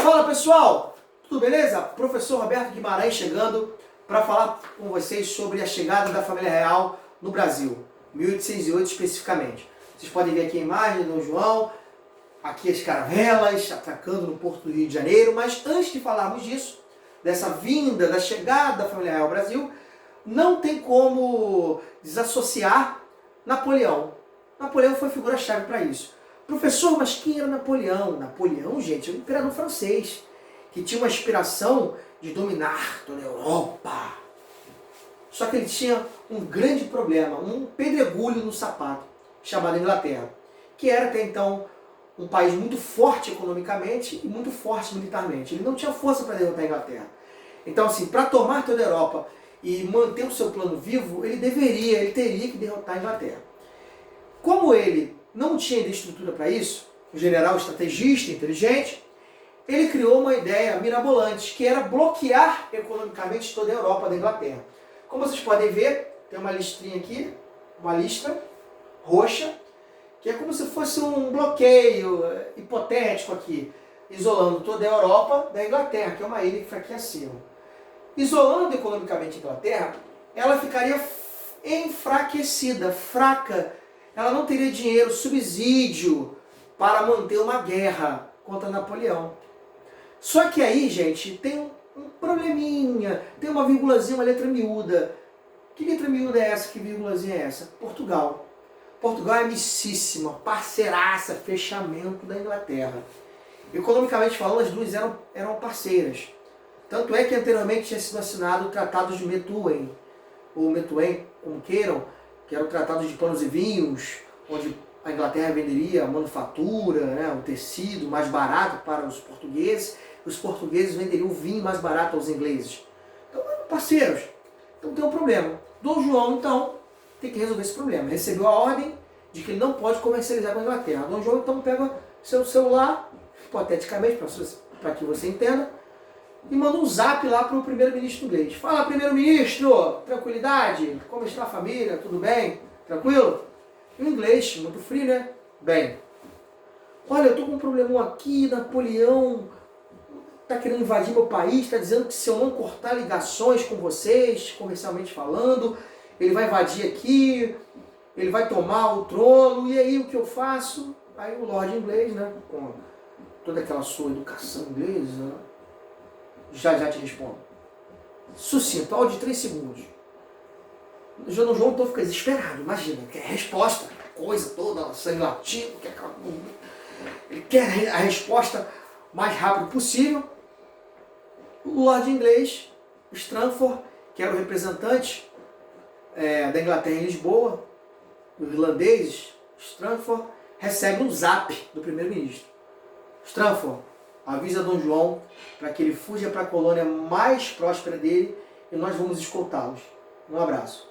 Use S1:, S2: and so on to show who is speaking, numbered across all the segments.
S1: Fala pessoal, tudo beleza? Professor Roberto Guimarães chegando para falar com vocês sobre a chegada da família real no Brasil, 1808 especificamente. Vocês podem ver aqui a imagem do Dom João, aqui as caravelas atracando no Porto do Rio de Janeiro, mas antes de falarmos disso, dessa vinda, da chegada da família real ao Brasil, não tem como desassociar Napoleão. Napoleão foi figura-chave para isso. Professor, mas quem era Napoleão? Napoleão, gente, é um imperador francês, que tinha uma aspiração de dominar toda a Europa. Só que ele tinha um grande problema, um pedregulho no sapato, chamado Inglaterra, que era até então um país muito forte economicamente e muito forte militarmente. Ele não tinha força para derrotar a Inglaterra. Então, assim, para tomar toda a Europa e manter o seu plano vivo, ele teria que derrotar a Inglaterra. Como ele não tinha ainda estrutura para isso, um general estrategista, inteligente, ele criou uma ideia mirabolante, que era bloquear economicamente toda a Europa da Inglaterra. Como vocês podem ver, tem uma listrinha aqui, uma listra roxa, que é como se fosse um bloqueio hipotético aqui, isolando toda a Europa da Inglaterra, que é uma ilha que fica aqui acima. Isolando economicamente a Inglaterra, ela ficaria enfraquecida, fraca. Ela não teria dinheiro, subsídio para manter uma guerra contra Napoleão. Só que aí, gente, tem um probleminha, tem uma vírgulazinha, uma letra miúda. Que letra miúda é essa? Que vírgulazinha é essa? Portugal. Portugal é amicíssima, parceiraça, fechamento da Inglaterra. Economicamente falando, as duas eram parceiras. Tanto é que anteriormente tinha sido assinado o Tratado de Methuen, ou Methuen, como queiram, que era o Tratado de Panos e Vinhos, onde a Inglaterra venderia a manufatura, o tecido mais barato para os portugueses venderiam o vinho mais barato aos ingleses. Então eram parceiros. Então tem um problema. Dom João, então, tem que resolver esse problema. Recebeu a ordem de que ele não pode comercializar com a Inglaterra. Dom João, então, pega seu celular, hipoteticamente, para que você entenda, e manda um zap lá para o primeiro-ministro inglês. Fala, primeiro-ministro, tranquilidade? Como está a família? Tudo bem? Tranquilo? Em inglês, muito frio, né? Bem, olha, eu estou com um problemão aqui, Napoleão está querendo invadir meu país, está dizendo que se eu não cortar ligações com vocês, comercialmente falando, ele vai invadir aqui, ele vai tomar o trono, e aí o que eu faço? Aí o Lorde inglês, com toda aquela sua educação inglesa, já te respondo. Sucinto, áudio de 3 segundos. O João então fica desesperado, imagina, quer resposta, coisa toda, sangue latino, ele quer a resposta mais rápido possível. O Lorde inglês, Stranford, que era o representante da Inglaterra em Lisboa, o irlandês, Stranford, recebe um zap do primeiro-ministro. Stranford, avisa Dom João para que ele fuja para a colônia mais próspera dele e nós vamos escoltá-los. Um abraço.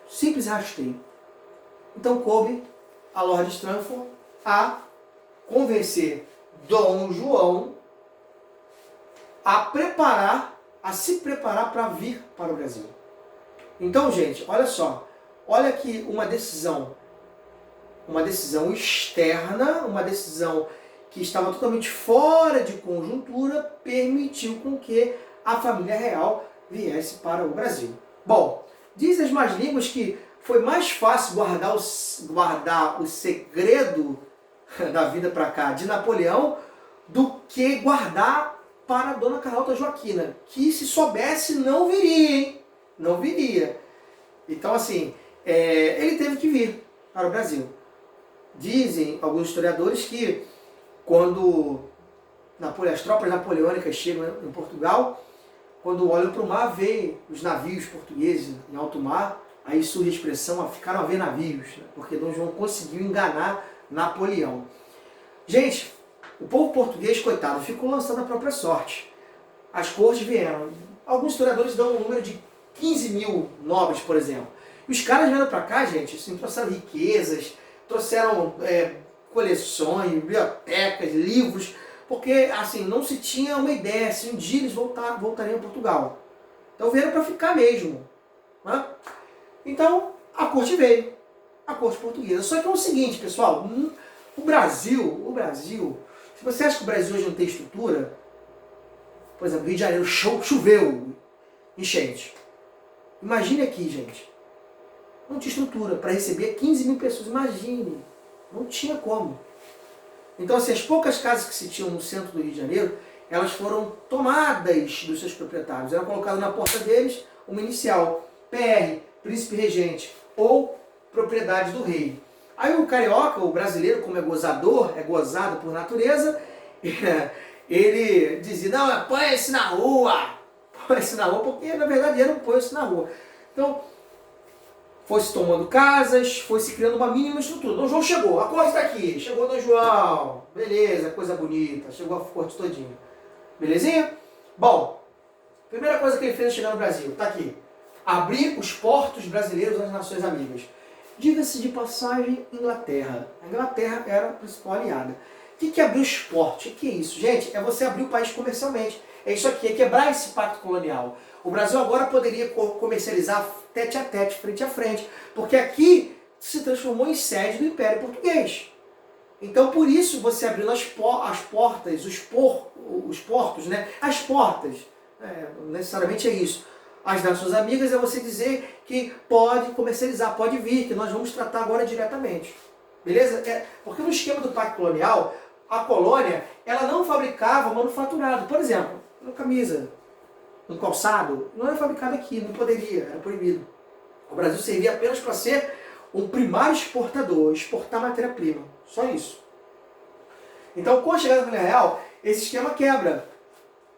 S1: Simples e rasteiro. Então coube a Lord Stranford a convencer Dom João a se preparar para vir para o Brasil. Então, gente, olha só. Olha aqui uma decisão externa, uma decisão que estava totalmente fora de conjuntura, permitiu com que a família real viesse para o Brasil. Bom, diz as más línguas que foi mais fácil guardar o segredo da vida para cá de Napoleão do que guardar para a dona Carlota Joaquina, que se soubesse não viria, hein? Não viria. Então, assim, ele teve que vir para o Brasil. Dizem alguns historiadores que quando as tropas napoleônicas chegam em Portugal, quando olham para o mar, vê os navios portugueses em alto mar, aí surge a expressão, ficaram a ver navios, porque Dom João conseguiu enganar Napoleão. Gente, o povo português, coitado, ficou lançando a própria sorte. As cortes vieram. Alguns historiadores dão um número de 15 mil nobres, por exemplo. E os caras vieram para cá, gente, assim, trouxeram riquezas, trouxeram coleções, bibliotecas, livros, porque assim, não se tinha uma ideia se um dia eles voltariam a Portugal. Então vieram para ficar mesmo. Então a corte veio, a corte portuguesa. Só que é o seguinte, pessoal, o Brasil, Se você acha que o Brasil hoje não tem estrutura, por exemplo, Rio de Janeiro choveu, enchente. Imagine aqui, gente. Não tinha estrutura para receber 15 mil pessoas. Imagine. Não tinha como. Então, assim, as poucas casas que se tinham no centro do Rio de Janeiro, elas foram tomadas dos seus proprietários. Era colocado na porta deles uma inicial. PR, Príncipe Regente, ou propriedade do rei. Aí o carioca, o brasileiro, como é gozador, é gozado por natureza, ele dizia, não, põe-se na rua. Põe-se na rua, porque na verdade era um põe-se na rua. Então, foi se tomando casas, foi se criando uma mínima estrutura. Dom João chegou, a corte está aqui, chegou Dom João, beleza, coisa bonita, chegou a corte todinha. Belezinha? Bom, primeira coisa que ele fez chegar no Brasil, está aqui. Abrir os portos brasileiros às nações amigas. Diga-se de passagem, Inglaterra. A Inglaterra era a principal aliada. O que é abrir os portos? O que é isso? Gente, é você abrir o país comercialmente. É isso aqui, é quebrar esse pacto colonial. O Brasil agora poderia comercializar tete a tete, frente a frente, porque aqui se transformou em sede do Império Português. Então, por isso, você abrindo as portas, os portos, né? As portas, necessariamente é isso. As nações amigas é você dizer que pode comercializar, pode vir, que nós vamos tratar agora diretamente. Beleza? Porque no esquema do Pacto Colonial, a colônia, ela não fabricava manufaturado. Por exemplo, uma camisa, um calçado, não é fabricado aqui, não poderia, era proibido. O Brasil servia apenas para ser um primário exportador, exportar matéria-prima. Só isso. Então, com a chegada da família real, esse esquema quebra.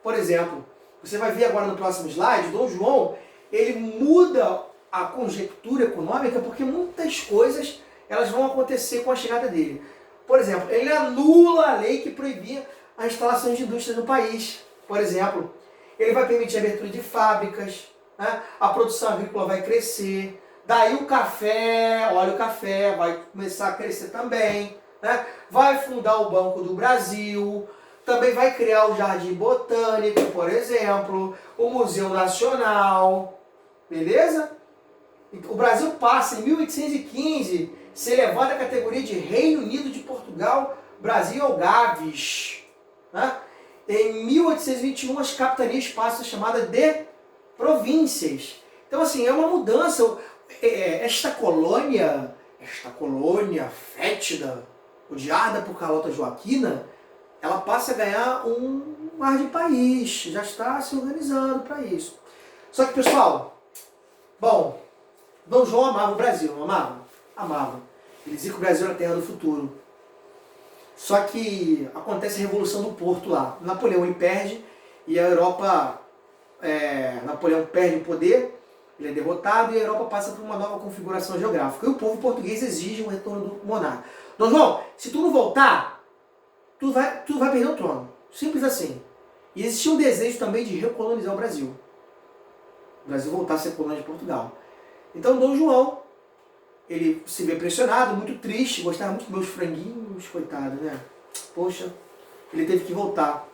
S1: Por exemplo, você vai ver agora no próximo slide, Dom João, ele muda a conjectura econômica porque muitas coisas elas vão acontecer com a chegada dele. Por exemplo, ele anula a lei que proibia a instalação de indústrias no país. Por exemplo, ele vai permitir a abertura de fábricas, né? A produção agrícola vai crescer, daí o café, olha o café, vai começar a crescer também, né? Vai fundar o Banco do Brasil, também vai criar o Jardim Botânico, por exemplo, o Museu Nacional, beleza? O Brasil passa, em 1815, ser elevado à categoria de Reino Unido de Portugal, Brasil Algarves, né? Em 1821, as capitanias passam a ser chamadas de províncias. Então, assim, é uma mudança. Esta colônia fétida, odiada por Carlota Joaquina, ela passa a ganhar um ar de país, já está se organizando para isso. Só que, pessoal, bom, Dom João amava o Brasil, não amava? Amava. Ele dizia que o Brasil era a terra do futuro. Só que acontece a Revolução do Porto lá. Napoleão ele perde e a Europa, Napoleão perde o poder, ele é derrotado e a Europa passa por uma nova configuração geográfica. E o povo português exige o retorno do monarca. Dom João, se tu não voltar, tu vai perder o trono. Simples assim. E existia um desejo também de recolonizar o Brasil. O Brasil voltar a ser colônia de Portugal. Então Dom João, ele se vê pressionado, muito triste, gostava muito dos meus franguinhos, coitado, né? Poxa, ele teve que voltar.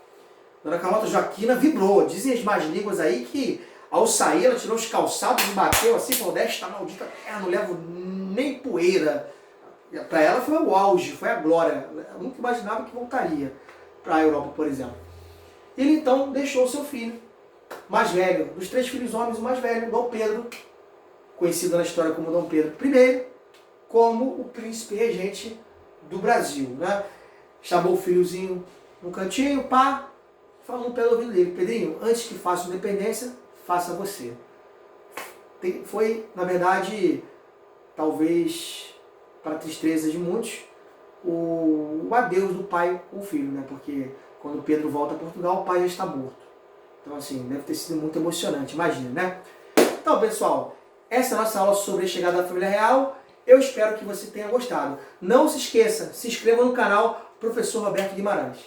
S1: Dona Carlota Joaquina vibrou. Dizem as más línguas aí que ao sair ela tirou os calçados e bateu assim, falou, desta maldita terra, não levo nem poeira. Para ela foi o auge, foi a glória. Eu nunca imaginava que voltaria para a Europa, por exemplo. Ele então deixou seu filho mais velho, dos 3 filhos homens, o mais velho, Dom Pedro, conhecido na história como Dom Pedro I, como o príncipe regente do Brasil, né? Chamou o filhozinho no cantinho, pá, falando pelo ouvido dele, Pedrinho, antes que faça independência, faça você. Foi, na verdade, talvez para a tristeza de muitos, o adeus do pai com o filho, né? Porque quando Pedro volta a Portugal, o pai já está morto. Então, assim, deve ter sido muito emocionante, imagina, né? Então, pessoal, essa é a nossa aula sobre a chegada da família real. Eu espero que você tenha gostado. Não se esqueça, se inscreva no canal Professor Roberto Guimarães.